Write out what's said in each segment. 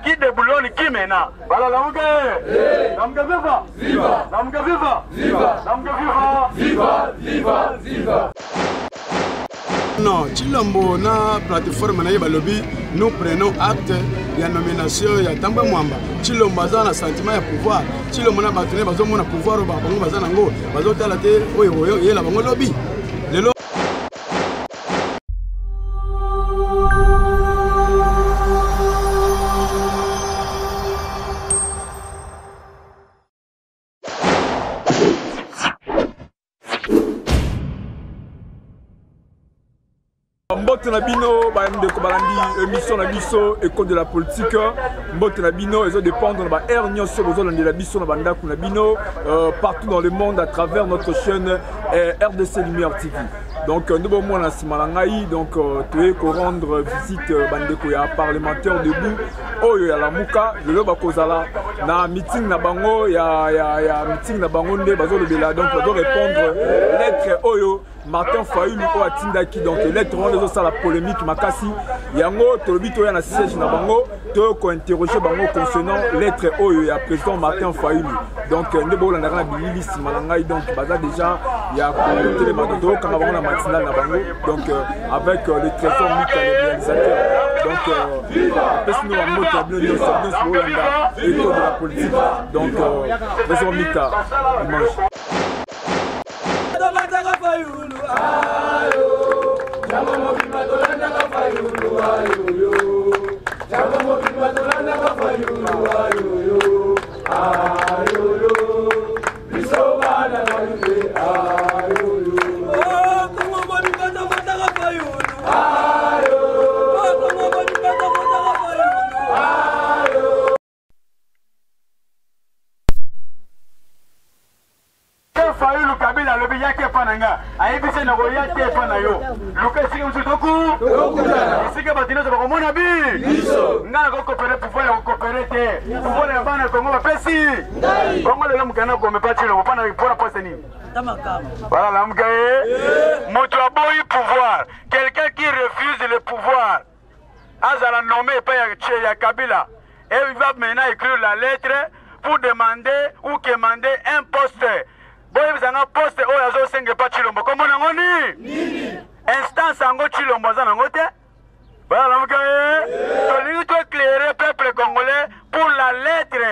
Qui déboulonne qui maintenant? Voilà la Namga viva! Viva! Namga viva! Viva! Namga viva! Viva! Viva! Viva! Non, Chilombo na plateforme na Yebalobi, nous prenons acte, il y a nomination, il y a Tamba Mwamba. Chilombo a un sentiment de pouvoir. Chilombo na batone bazo mona pouvoir au bango bazanango, bazo talate oyo ye la bango lobby. Mbote Nabino, émission Nabiso, école de la politique. Mbote Nabino, ils ont dépendre de la hernie sur les zones de la Bisso Nabino, partout dans le monde à travers notre chaîne RDC Lumière TV. Donc nous sommes dans Simalangaï, donc tu es pour rendre visite bandeko ya parlementaire debout. Oh ya la muka, je le bakozala na meeting na bango ya meeting na bango nde bazo le bela donc bazo répondre lettre oyo Martin Fayulu o atindaki donc lettre on les ça la polémique makasi yango tolobi to ya na siège na bango to ko interroger bango concernant lettre oyo ya président Martin Fayulu. Donc nde bo la na bilili Simalangaï donc baza déjà ya ko télé madodo quand bango na matinale na bango donc avec le trésor Mika le réalisateur. Donc personne n'a mot tableau de la politique. Donc trésor Mika dimanche. Fayulu Kabila lobi yake pananga ayebise na koya te pana yo luka sike musutoku sike batino ba komona bi ngana ko coopérer pouvoir ko coopérer te pouvoir ya bana Kongo ba pesi Kongo le mukana ko mepati le pana pour poste ni voilà la mukaye moto aboyi pouvoir quelqu'un qui refuse le pouvoir azala nommé pa ya Kabila et il va maintenant écrire la lettre pour demander ou commander un poste. Boy, vous avez un poste où il y a 5 pas Chilombo. Comment on dit? Instance en Chilombo, ça n'a pas. Voilà, vous voyez. Il faut éclairer le peuple congolais pour la lettre.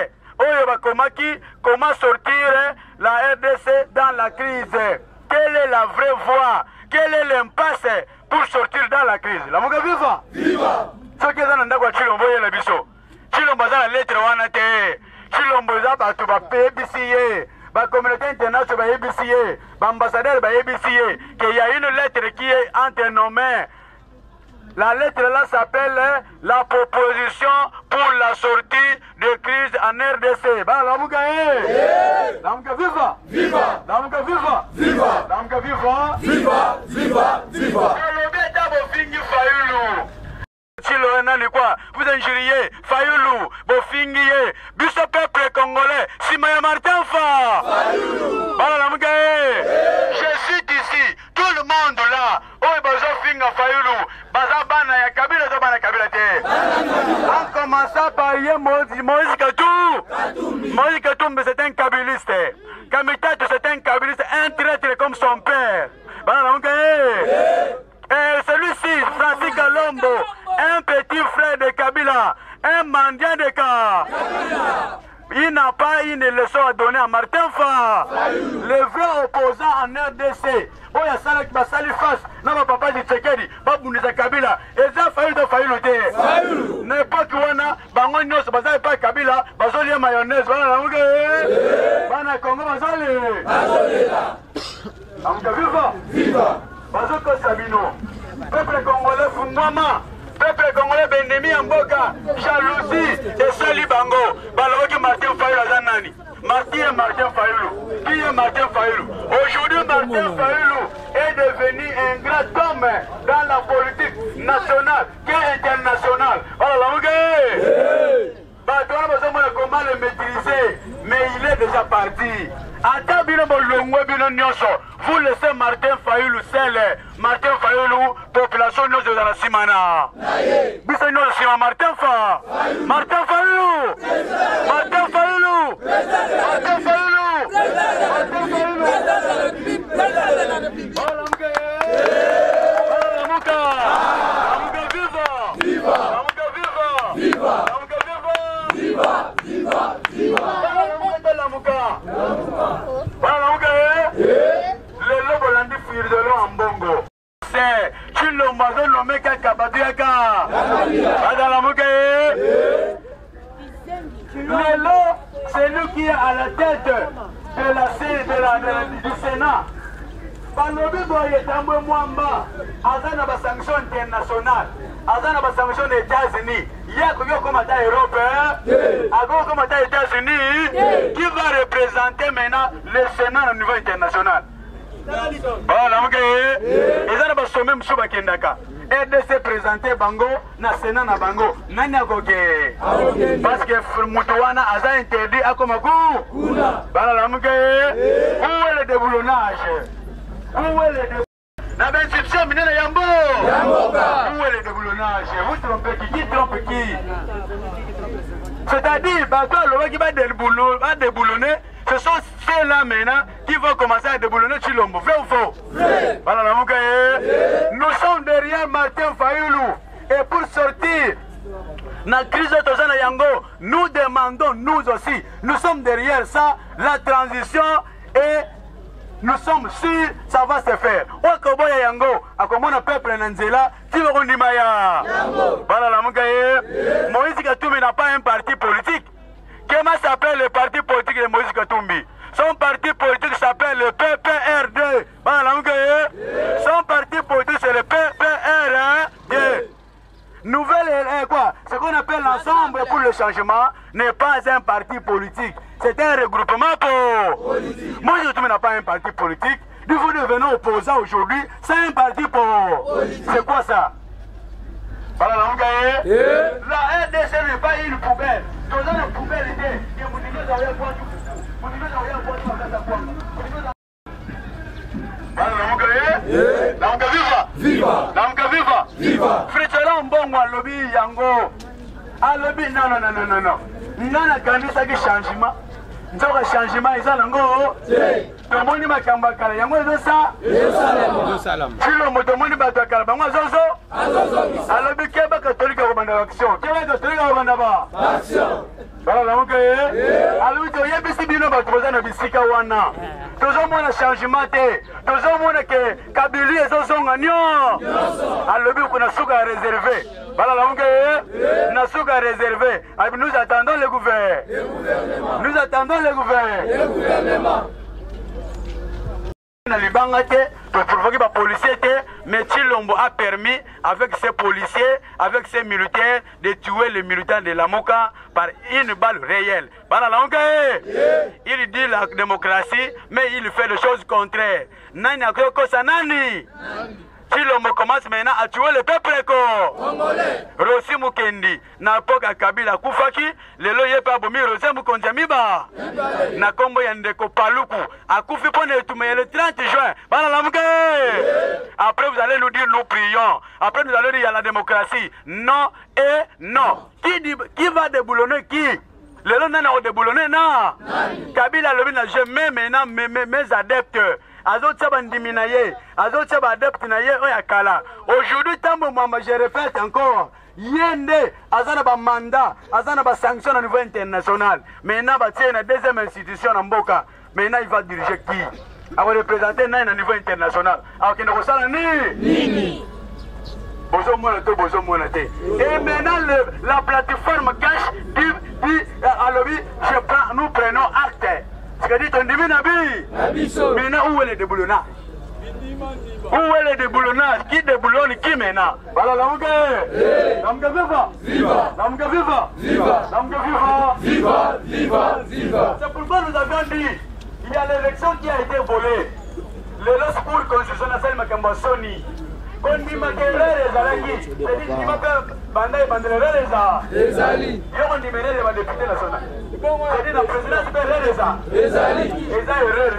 Comment sortir la RDC dans la crise? Quelle est la vraie voie? Quel est l'impasse pour sortir dans la crise? La Muga viva! Viva! Ce qui est dans le Chilombo, il y a la biso. Chilombo, ça la lettre, on a été. Chilombo, ça va tout va PBCA. La communauté internationale va EBCA, l'ambassadeur va EBCA, qu'il y a une lettre qui est entre nos mains. La lettre là s'appelle la proposition pour la sortie de crise en RDC. Bah, la Muga la Muga viva! Viva! La Muga viva! Viva! La Muga viva! Viva! Viva! Viva! Le bêta Bofingi Fayulu. Chilo nani quoi? Vous injuriez Fayulu, Bofingi, Busso peuple congolais, Simaya Martin Fa. Fayulu. Voilà la Mugaye. Je cite ici tout le monde là. Oh, Bazo Finga Fayulu, Bazabana ya Kabila Zabana Kabila te. En commençant par Moïse Katou. Moïse Katou, c'est un kabiliste. Kamitato, c'est un kabiliste, un traître comme son père. Voilà la Mugaye. Et celui-ci, Francis Kalombo, un petit frère de Kabila, un mendiant de cas. Il n'a pas une leçon à donner à Martin Fa. Le vrai opposant en RDC. Oh, il y a ça qui va salir face. Non, mon papa dit Tsekedi, Babouniza Kabila. Et ça, Fayulu de Fayulu te. N'importe où on a, Bangon Nyos, Baza pas Kabila, Bazoli mayonnaise, voilà la Muga. Bana Congo, Bazoli. Bazoli là. La Muga viva. Viva. Bazoko Sabino. Peuple congolais Fungama. Peuple congolais Bendemi Amboka. Jalousie et Sali Bango. Baloki Martin Fayulu Zanani. Martin Fayulu. Qui est Martin Fayulu? Aujourd'hui, Martin Fayulu est devenu un grand homme dans la politique nationale et internationale. Voilà, comment le maîtriser, mais il est déjà parti. Vous laissez Martin Fayulu seul. Martin Fayulu, population nous de la Simana. Martin Fayulu. Martin Fayulu. Martin Fayulu. Martin Fayulu. C'est lui qui est à la tête du Sénat. Balobi boye tambo mwamba azana ba sanction internationale azana ba sanction des États-Unis yako yo comme ta Europe ago comme ta États-Unis qui va représenter maintenant le Sénat au niveau international. Voilà mke ezana ba sommet msuba kendaka RDC présenté bango na Sénat na bango nani akoke parce que mutuwana aza interdit akomaku voilà mke où est le déboulonnage. Où est le Yambo? Où est le déboulonnage? Vous trompez qui trompe qui? C'est-à-dire, le qui va déboulonner, ce sont ceux-là maintenant qui vont commencer à déboulonner Chilombo. Vrai ou faux? Voilà, nous sommes derrière Martin Fayulu. Et pour sortir la crise de Tozana Yango, nous demandons, nous aussi, nous sommes derrière ça, la transition et nous sommes sûrs que ça va se faire. Okoboya Yango, à comment on peuple Nanzela, Tivorondimaya. Voilà la Moukaye. Moïse Katumbi n'a pas un parti politique. Comment s'appelle le parti politique de Moïse Katumbi? Son parti politique s'appelle le PPRD. Voilà la Moukaye. Son parti politique c'est le PPRD. Nouvelle quoi? Ce qu'on appelle l'ensemble pour le changement n'est pas un parti politique. C'est un regroupement politique. Moi, je n'a pas un parti politique. Nous devenons opposants aujourd'hui. C'est un parti politique. C'est quoi ça? Voilà, la RDC n'est pas une poubelle. Dans une poubelle, il y a viva. Frère Mbongo a lobby Yango. A lobby non. Nana kanisa ki changement. Nzoka changement eza nango. Tomoni makamba kala yango ezosa. Chilo motomoni bato kala bango azozo. A lobby keba catholique ko banda action. Keba catholique ko banda ba. Action. Voilà la moke. A lobby to yebisi bino bato bozana bisika wana. Tozomona changement te. Tozomona ke Kabili ezozonga nyo. A lobby kuna suka réservé. Voilà la moke. Na suka réservé. Nous attendons le gouvernement. Nous attendons le gouvernement. Pour provoquer les policiers, mais Chilombo a permis, avec ses policiers, avec ses militaires, de tuer les militants de la Moka par une balle réelle. Il dit la démocratie, mais il fait des choses contraires. Nani Akoko Sanani. Chilombo commence maintenant à tuer le peuple congolais. Rossi Mukendi, na poka Kabila Kufaki, le loye pa bomi Rossi Mukonjamiba. Na kombo yandeko Paluku, a Kufi pone tume le 30 juin. Après vous allez nous dire nous prions. Après nous allons dire il y a la démocratie. Non et non. Qui va déboulonner qui? Le lot n'a pas déboulonné, non. Kabila le n'a jamais maintenant mes adeptes. Aujourd'hui, je répète encore, Yende, Azana ba mandat, Azana ba sanction au niveau international. Maintenant, il y a une deuxième institution en Boka. Maintenant, il va diriger qui? Il va représenter au niveau international. Alors qu'il ne ressent ni. Et maintenant, la plateforme cache dit à l'objet, nous prenons acte. C'est-à-dire qu'on dit, maintenant, où est le déboulonnage? Où est le déboulonnage? Qui déboulonne, qui maintenant? Voilà, Lamuka. Lamuka viva. Viva. Lamuka viva. Viva. Lamuka viva. Viva. Viva. Viva. C'est pourquoi nous avions dit, il y a l'élection qui a été volée. Le lost pour constitutionnel c'est Makambasoni. Quand il m'a dit les Alangis, c'est-à-dire qu'il m'a fait Bandai Bandere les Ali. Il y a un numéro de député national. C'est-à-dire la présidence de les Ali. Les Ali erreur.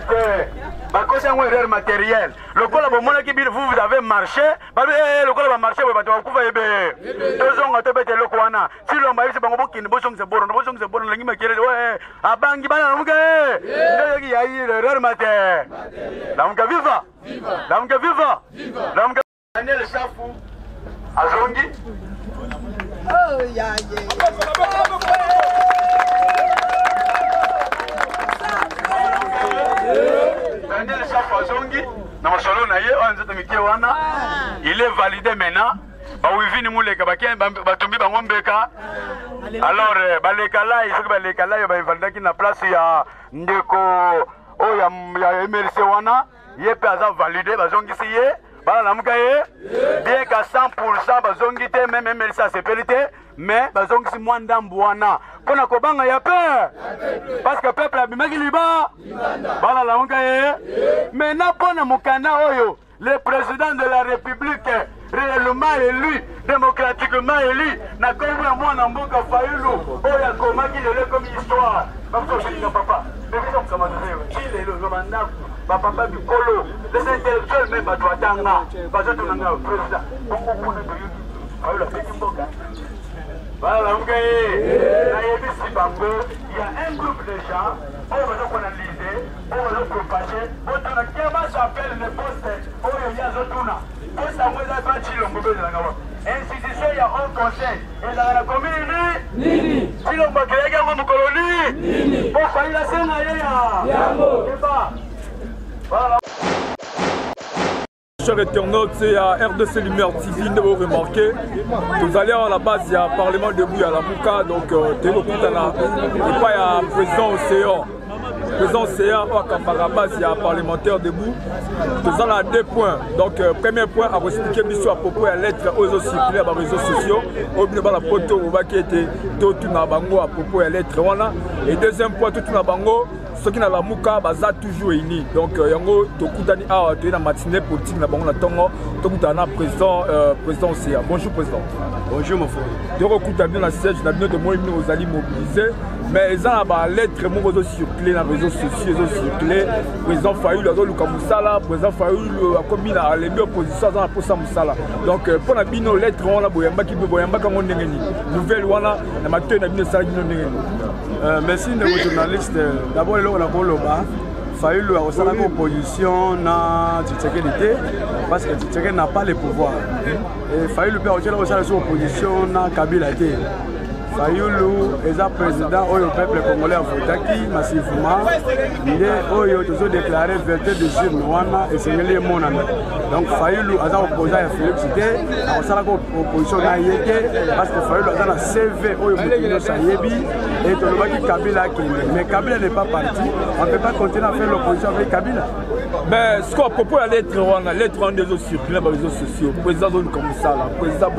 Parce que c'est une erreur matérielle. Le coup là, vous avez marché. Le coup là, marché, vous avez couvert. 2 ans à te mettre le coana. Si l'on m'a dit que c'est bon, qu'il ne bosse pas, bon, bosse pas, bon, l'angi m'a kiré. Ouais, à Bangi Banamouké. Il y a eu l'erreur matérielle. Lamuka viva. Lamuka viva. Lamuka. Daniel Chafou. Azongi. Oh, yeah. Daniel Chafazongi, il est validé maintenant. Alors, Balekala, il faut que Balekala, il va valider qu'il y a place, il y a Ndeko, il y a MRC Wana, il est pas validé, Bazongi Siye, bien qu'à 100%, Bazongi te, même MRC a sécurité, mais Bazongi si moins d'ambouana. Pour la Kobanga, il y a peur. Parce que le peuple a bimé qui liba. Voilà la mongaye. Mais n'a pas de mokana oyo. Le président de la République, réellement élu, démocratiquement élu, n'a connu à moi dans mon Fayoulou. Oya Koma qui le comme histoire. Papa. Il est le mandat. Papa du Kolo. Les intellectuels même à Douatanga. Parce que tu n'as pas président. Voilà, il y a un groupe de gens, on va analyser, on va propager, on va s'appelle le poste, on va institution, il y a un conseil, et dans la commune, si l'on va créer un colonie, pour faire la scène ailleurs. Voilà. Chers internautes, c'est à RDC Lumière TV, vous remarquez, vous allez à la base, il y a un parlement debout à la Mouka, donc il y a un président océan. Président océan, à la base, il y a un parlementaire debout. Nous allons à 2 points. Donc, premier point, à vous expliquer à propos de la lettre aux autres circulaires dans les réseaux sociaux. Au bout de la photo, qui était tout à bango à propos de la lettre. Et deuxième point, tout à bango. Ce qui n'a pas mouka baza toujours ini donc yango tokutani awa to na matinée politique na bango na tongo tokutana président CA. Bonjour président. Bonjour mon frère. Tokokuta bien la siège na bien de moi aux alliés mobilisés mais ils ont ba lettre mo réseaux circulés na réseaux sociaux circulés président Fayoulou azo luka musala président Fayoulou a commis na les opposition za pour ça musala donc pour na bino lettre on la boyamba ki boyamba ka ngo ndengeni nouvelle wana na matin na bino sala bino ndengeni. Merci nos journalistes. D'abord on a Koloba Fayoulou a aussi la opposition na Tshisekedi parce que Tshisekedi n'a pas le pouvoir et Fayoulou peut aussi la opposition na Kabila. Fayoulou est le président du peuple congolais a voté massivement. Il est toujours déclaré vérité de Jimouana et c'est le monde. Donc Fayoulou a opposé à Félix Tshisekedi, a aussi l'opposition à Yéké parce que Fayoulou a la CV au Moutoumou Sayebi et tout le monde Kabila qui mais Kabila n'est pas parti. On ne peut pas continuer à faire l'opposition avec Kabila. Mais ce qu'on propose à lettre des autres circulaires dans les réseaux sociaux, président comme ça, président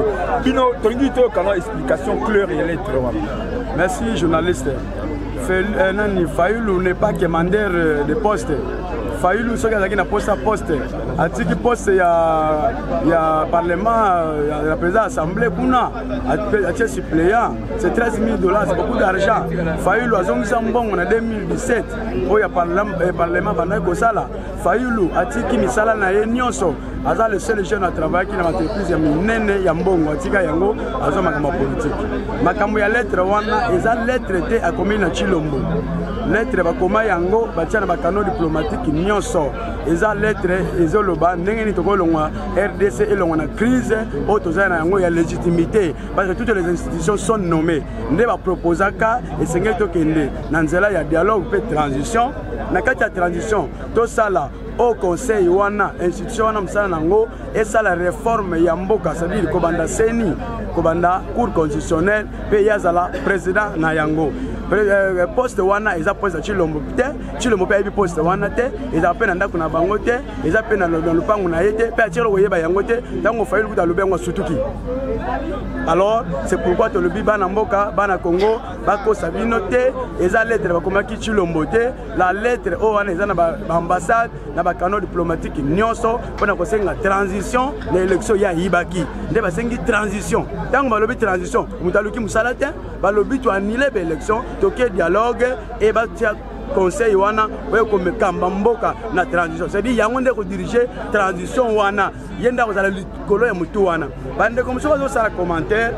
Bino, tu as dit qu'il y a une explication claire et lettre. Merci journaliste. Fayoulou n'est pas commandeur de poste. Fayoulou ce qui a poste à poste. A dit que poste il y a parlement, il y a président assemblée kuna, a suppléant, c'est 13 000 $, c'est beaucoup d'argent. Fayoulou a zongi sambon en 2017. Il y a parlement pendant que ça là. Fayoulou a dit que misala na yenyoso. Aza le seul jeune à travailler qui n'a entreprise ya minene ya mbongo atika yango azo makamba politique. Makambo ya lettre wana eza lettre te a commune na Chilombo. Lettre ba koma yango batia na bakano diplomatique nyonso. Eza lettre ezoloba ndenge ni tokolongwa RDC elongwa na crise o toza na yango ya légitimité parce que toutes les institutions sont nommées. Nde ba proposaka esengeli to kende na nzela ya dialogue pe transition na kati ya transition to sala au conseil wana institution wana msala nango esa la réforme ya mboka c'est-à-dire kobanda seni kobanda cour constitutionnelle pe yazala président na yango poste wana eza poste ya Chilombo te Chilombo pe yebi poste wana te eza pe na ndako na bango te eza pe na lupango na ye te pe atiro koyeba yango te ntango Fayulu kuta lubengo sutuki. Alors c'est pourquoi to lobi bana mboka bana Congo bakosa bino te eza lettre bakomaki Chilombo te la lettre o wana eza na ba ambassade na ba canaux diplomatique nyonso pona kosenga transition na élection ya hibaki nde basengi transition ntango balobi transition mutaluki musala te balobi to annuler ba élection toke dialogue et batia conseil wana oyo komekamba mboka na transition c'est-à-dire yango nde ko diriger transition wana yenda ko zala likolo ya mutu wana bande comme ça sala commentaire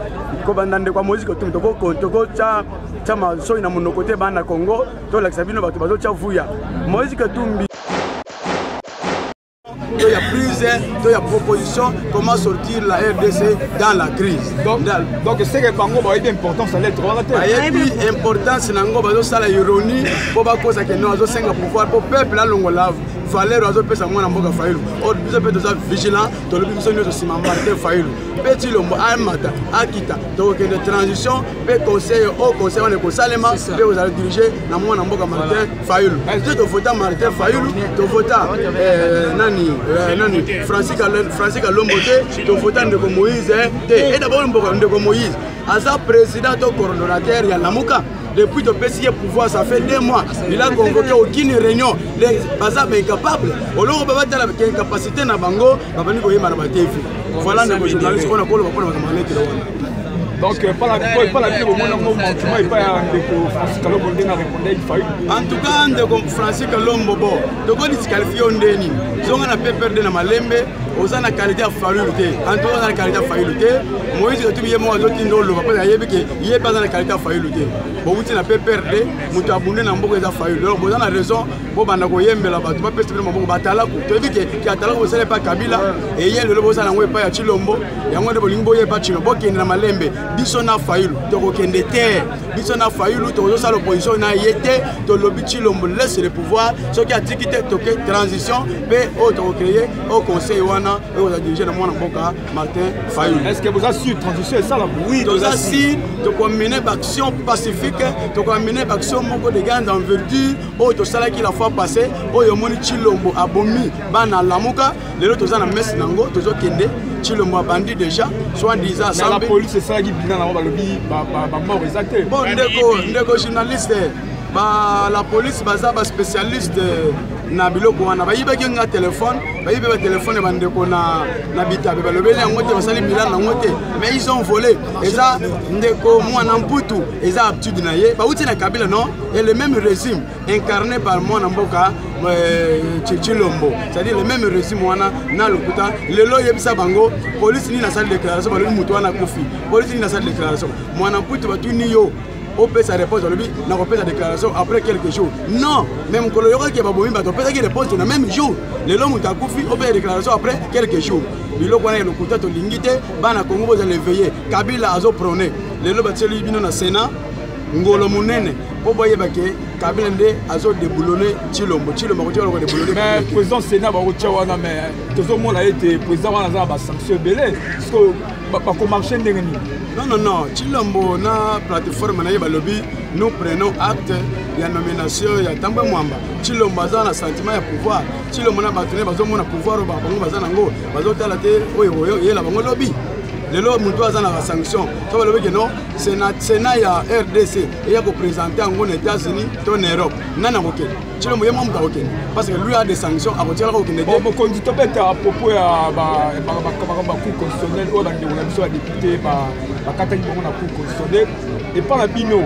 ko bandande kwa musique to ko cha maso ina monoko te bana Congo to la sabino bato bazo cha vuya musique tumbi il y a prise, il y a proposition, comment sortir la RDC dans la crise. Donc c'est que Bango va être important, ça l'être. Il y a une importance, c'est la ironie, pour que nous avons un pouvoir, pour le peuple, il fallait que nous avons Fayulu. Nous avons été vigilants, nous avons été Fayulu. Petit Lombo, Amata, Akita, donc une transition, le conseil, au conseil, on est pour Salema, vous allez diriger dans mon Amboka Martin Fayulu. Tu as voté Martin Fayulu, tu as voté Nani. Francis Kalombo te votant de Moïse et d'abord de Moïse Asa président au coordonnateur ya Lamuka depuis de PCA pouvoir ça fait 2 mois il a convoqué aucune réunion les bazar incapable au long baba tala incapacité na bango babani ko yema na batefi voilà les journalistes qu'on a pour donc pas la vie au monde et pas Francis Kalombo n'a répondu en tout cas ndeko Francis Kalombo bo doko disqualifié ondeni zonga na perdre na malembe ozana qualité ya Fayulu te en tout cas na qualité ya Fayulu te Moïse to biye mo azoti ndolo papa yebi ke yé pas na qualité ya Fayulu te bo wuti na perdre mutu abunde na mboko za Fayulu donc bozana raison bo banda ko yembela bato ba peste mo mboko batala ko to yebi ke ki atala ko sele pa Kabila et yé le bozana ngwe pa ya Chilombo yango de bolingo ye pa Chilombo ke na malembe biso na Fayulu to ko kende te biso na Fayulu to zo sa l'opposition na yete to lobi Chilombo laisse le pouvoir ce qui a tikité to ke transition pe o to créer au conseil wana et on a dirigé dans mon mboka Martin Fayulu. Est-ce que vous avez su transition ça là? Oui, nous avons su de mener d'action pacifique, de mener d'action moko de grandes envergure au to sala qui la fois passée au yomoni Chilombo abomi bana Lamuka les autres en messe nango to zo kende Chilombo bandi déjà soit disant la police c'est ça qui bilan na ba lobi ba mort exact. Bon ndeko journaliste ba la police baza ba spécialiste na biloko wana bayibaki nga téléphone bayibe ba téléphone bandeko na bitabe balobeli yango te basali bilan nango te mais ils ont volé eza ndeko mwana mputu eza habitude na ye bauti na Kabila non et le même régime incarné par mwana mboka Chilombo c'est-à-dire le même régime wana na lokuta lelo yebisa bango police ni na salle de déclaration balobi mutu wana kufi police ni na salle de déclaration mwana mputu batuni yo on peut sa réponse na repose sa déclaration après quelques jours. Non, même quand le yoga qui va bomber, on peut sa réponse dans le même jour. Les hommes ont accoufi, on peut la déclaration après quelques jours. Bilo kwa le kuta to lingite bana Congo vous allez veiller. Kabila azo prôné. Les hommes bateli bino na Sénat ngolo munene. Po boye bake Kabila nde azo déboulonner Chilombo ko déboulonner. Mais président Sénat ba rotia wana mais tozo mona été président wana za ba sanction belé parce que pas ko marcher ndenge ni. Non, Chilombo na plateforme na yeba lobby, nous prenons acte ya nomination ya Tamba Mwamba. Chilombo aza na sentiment ya pouvoir. Chilombo na batene bazo mona pouvoir ba bango baza nango, bazo tala te oyo yela bango lobby. Lelo mutu aza na sanction. To ba lobby que non, Sénat ya RDC et ya ko présenter en États-Unis, to en Europe. Nana ko ken. Chilombo yema muta ko ken parce que lui a des sanctions à retirer ko ken. Bon, quand dit à propos ya ba cour constitutionnelle ou dans la député ba kataki bango na cour constitutionnelle et par la bino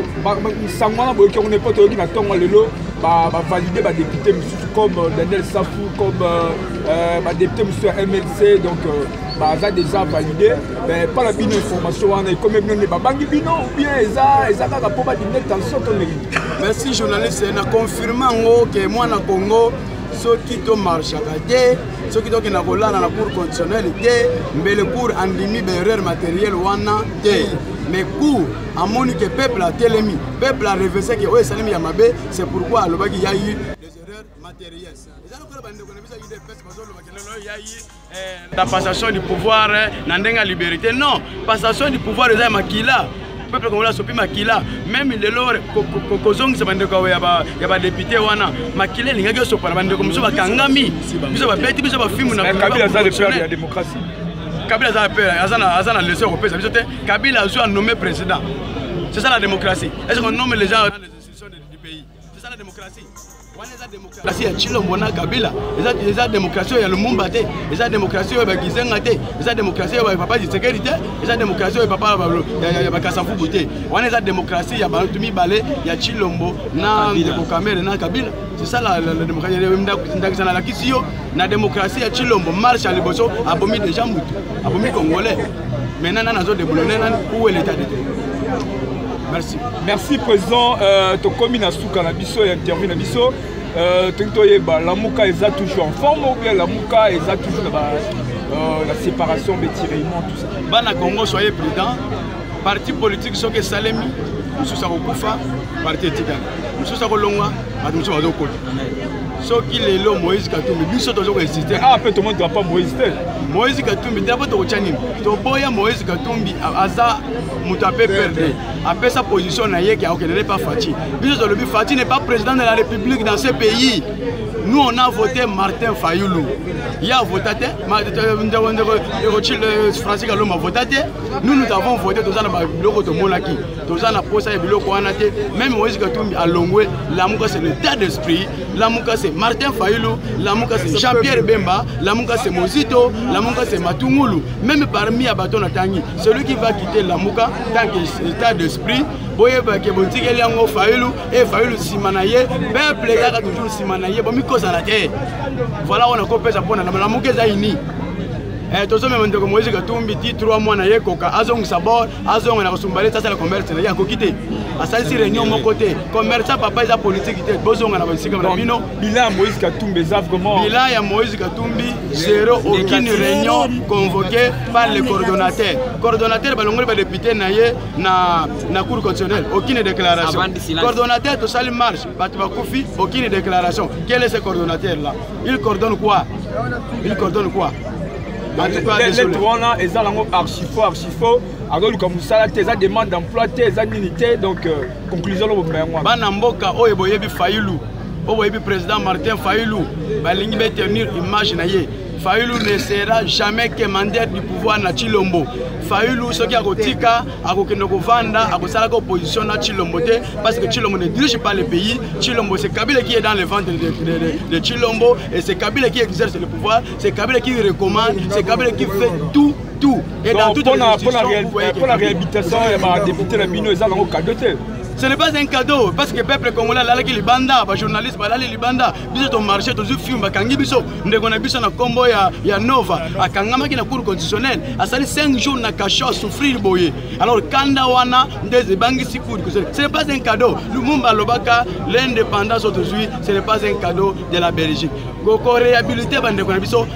sangwana boye qu'on n'est pas toki na tongo lelo ba valider ba député comme Daniel Safou comme ba député monsieur MLC donc ba za déjà validé mais par la bino information on est comme même ba bangi bino ou bien eza ka po ba dîner tension to mérite. Merci journaliste na confirmant que moi na Congo soki to marchaka te soki to kina kolala na cour constitutionnelle te mbele cour andimi ba erreur matérielle wana te mais cour amoni que peuple a telemi peuple a reversé que oye salimi ya mabe c'est pourquoi alobaki ya eu des erreurs matérielles ezalo ko bande ko nebisa ide pesa bazolo bakelelo ya eu la passation du pouvoir na ndenga liberté non passation du pouvoir eza makila peuple congolais sopi makila même lelo kozongisa bandeko ya ba député wana makila lingaki sopa na bandeko muso bakangami biso ba beti biso ba film na Kabila za le père de la démocratie. Kabila za père azana leçon européenne biso te Kabila a nommé président. C'est ça la démocratie. Est-ce qu'on nomme les gens dans les institutions du pays? C'est ça la démocratie. Démocratie ya Chilombo na Kabila. Eza démocratie ya Lumumba te. Eza démocratie ya Bakizenga te. Eza démocratie ya papa Tshisekedi te. Eza démocratie ya papa ya Bakasavubu te. Wana eza démocratie ya Bantu Bale ya Chilombo na Ndeko Kamere na Kabila. C'est ça la démocratie. Ndakisana la kisio na démocratie ya Chilombo marche à liboso abomi déjà mutu. Abomi congolais. Maintenant nazo déboulonner où est l'état de Merci. Merci président. Tokomi na suka na biso et interview na biso. La Mouka est toujours en forme ou bien la Mouka est toujours la séparation, le tiraillement, tout ça. Bana Congo, soyez prudents. Parti politique, ce que Salemi, nous sommes au Koufa, parti éthique. Nous sommes au Longwa, nous sommes au Koufa. Ce qui est là, Moïse Katumbi, nous sommes au Résister. Ah, après tout le monde ne doit pas Moïse. Moïse Katumbi, d'abord au Tchanim. Toboya Moïse Katumbi, Aza Moutapé perdre. Après sa position, il n'est pas Fati. Fati n'est pas président de la République dans ce pays. Nous, on a voté Martin Fayoulou. Il a voté, Francis Galoma a voté. Nous avons voté tous les Monaki. Tous les même Moïse Katumbi a Longwe, Lamouka c'est l'état d'esprit, Lamouka c'est Martin Fayoulou, Lamouka c'est Jean-Pierre Bemba, Lamouka c'est Mozito, Lamouka c'est Matungulu. Même parmi Abaton Atangi, celui qui va quitter Lamouka, tant que l'état d'esprit, Boye Bakebonti, Eliango Fayoulou, et Fayoulou Simanaye, peuple Yaka toujours Simanaye, Bomiko Zanate. Voilà, on a coupé sa pointe, la Mouka Zaini. Tous ceux qui ont Moïse Katumbi, 3 mois, Azong Sabor, Azong et Sumbale, ça c'est le commerce, il y a coquité. À ça, c'est réunion de mon côté. Commerce, papa, il y a politique, il y a besoin de la politique. Bilan Moïse Katumbi, vraiment. Bilan, il y a Moïse Katumbi, zéro, aucune réunion convoquée par le coordonnateur. Coordonnateur, il va député na cour constitutionnelle, aucune déclaration. Coordonnateur, tout ça, il marche, aucune déclaration. Quel est ce coordonnateur-là? Il coordonne quoi? Il coordonne quoi? Les trois ils ont archifaux, alors comme ça, ils ont demande d'emploi, ils ont unité, donc conclusion le moment. Banamboka, Oeboyebi Fayoulou, Oeboyebi président Martin Fayoulou, Balingi va tenir image naïe. Fayoulou ne sera jamais commander du pouvoir na Chilombo. Fayoulou, ce qui a Gotika, a Gokendogovanda, a Gosala opposition na Chilombo, parce que Chilombo ne dirige pas le pays. Chilombo, c'est Kabila qui est dans le ventre de Chilombo, et c'est Kabila qui exerce le pouvoir, c'est Kabila qui recommande, c'est Kabila qui fait tout. Et dans toutes les institutions, pour la réhabilitation, il y a des députés, les mineurs, ils ont un cadeau. Ce n'est pas un cadeau, parce que le peuple congolais, les bandas, les journalistes, les bandas, ils ont marché dans un film, ils ont un combo ya Nova, à Kangama qui est la cour constitutionnelle, à 5 jours na cachot à souffrir boye. Alors Kandawana, des banques si court, ce n'est pas un cadeau. Le Mumba Lobaka, l'indépendance aujourd'hui, ce n'est pas un cadeau de la Belgique. Goko réhabilité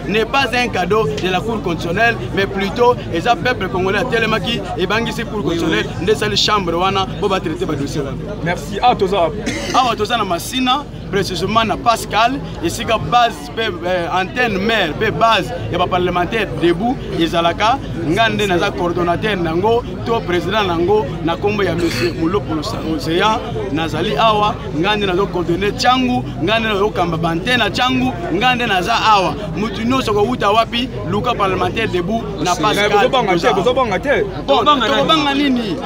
n'est pas un cadeau de la cour constitutionnelle, mais plutôt les peuple congolais à Telemaki et banques si cour constitutionnelle, des chambres wana pour traiter le dossier. Merci. Ah, Toza. Ah, Toza na Massina, précisément na Pascal, et si la base, antenne mère, base, il y a parlementaire debout, Izalaka, Ngande naza coordonnateur nango, to président nango, na kombo ya monsieur Moulo pour l'océan, Nazali Awa, Ngande nazo coordonner Tchangu, Ngande nazo kamba bantena Tchangu, Ngande naza Awa, Mutuno soko uta wapi, Luka parlementaire debout, na Pascal. Bon, nini?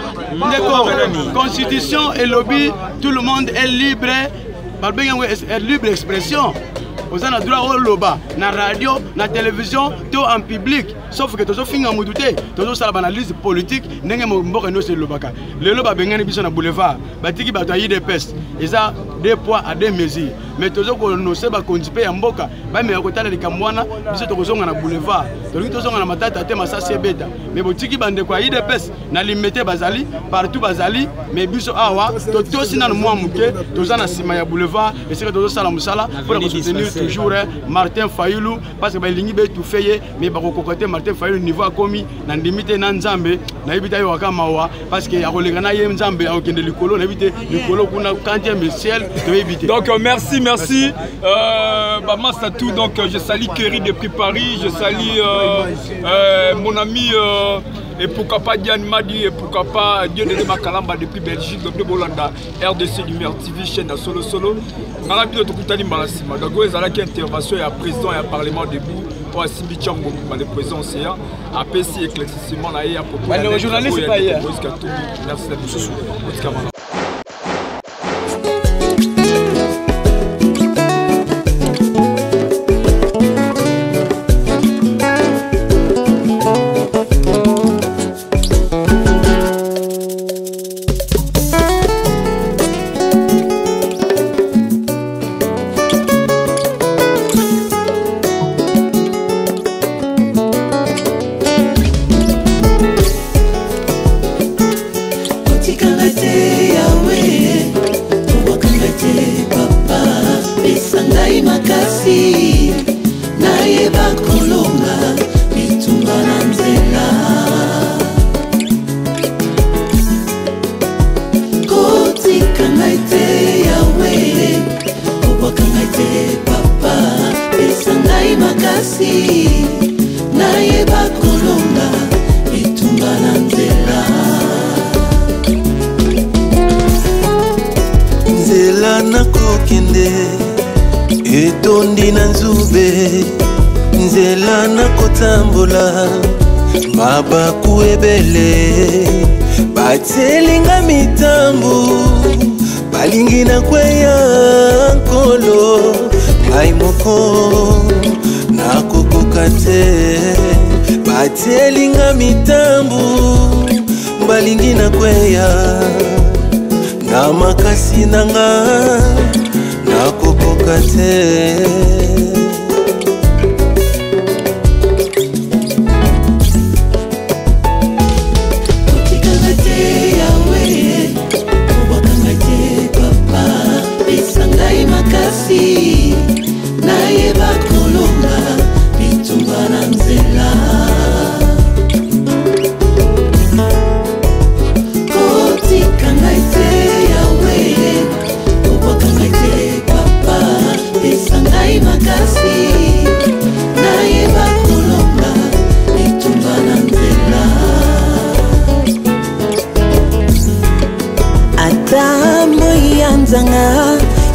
Constitution et lobby, tout le monde est libre, libre expression. Vous avez le droit au loba, na radio, na télévision, tout en public. Sauf que tous les films en moudouté, tous les analyses politiques, n'engagent pas nous c'est le loba. Le loba bengani biso na boulevard, batiki bataille des pestes. Et ça, 2 poids à 2 mesures. Mais tous les nous c'est pas conduire en boca. Bah mais à côté de Kamwana, biso tous na boulevard. Tous les na matata tema ça c'est bête. Mais botiki bande quoi des pestes, na limité bazali, partout bazali, mais biso awa, tous aussi na moi muke, tous na sima ya boulevard. Et c'est que tous ça la musala pour soutenir toujours Martin Fayoulou parce que balingi be tout fait mais ba kokote Martin Fayoulou niveau a commis na limité na Nzambe na ibita yo kamawa parce que akolekana ye Nzambe akende likolo na ibite likolo kuna quantième ciel de éviter. Donc merci Bamassa tout, donc je salue Kerry depuis Paris, je salue mon ami et pourquoi pas Diane Madi, et pourquoi pas Dieu de Makalamba depuis Belgique, depuis Bolanda, RDC Lumière TV, chaîne à Solo Solo. On a vu notre Koutani Malasima. Donc, il y a une intervention, il y a président, il y a parlement debout. Pour Simbi Tchango, le président CA, a PC éclaircissement là, à propos de le journaliste, c'est pas hier. Merci d'être sur etondi na nzube nzela na kotambola mabaku ebele batelinga mitambu balingi na kweya nkolo ngai moko nakokoka te batelinga mitambu balingi na kweya na makasi nanga nakokoka te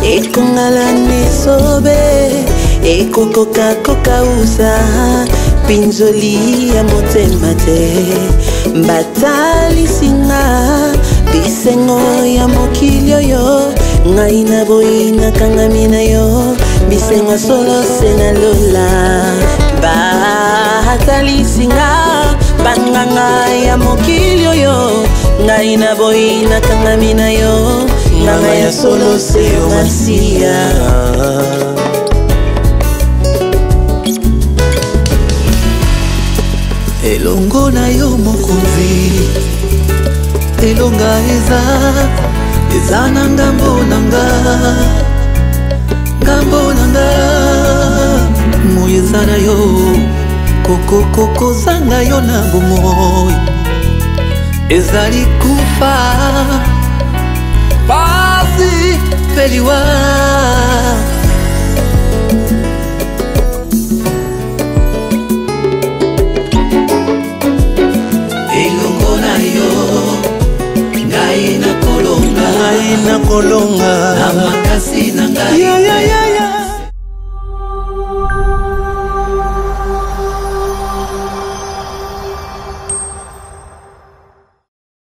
ekongala nesobe ekokoka koka usa pinzoli ya motema te batalisinga bisengo ya mokili oyo ngai na boyina kangami na yo bisengo solo se na lola batalisinga banganga ya mokili oyo ngai na boyina kangami na yo nganga ya solo se yo masia elongo na yo mokonzi elonga eza na ngambo nanga moyo eza na yo kokokoko zanga yo na bomoi ezali kufa Pasi peliwa elongo na yo ngai na kolonga na makasi na ngai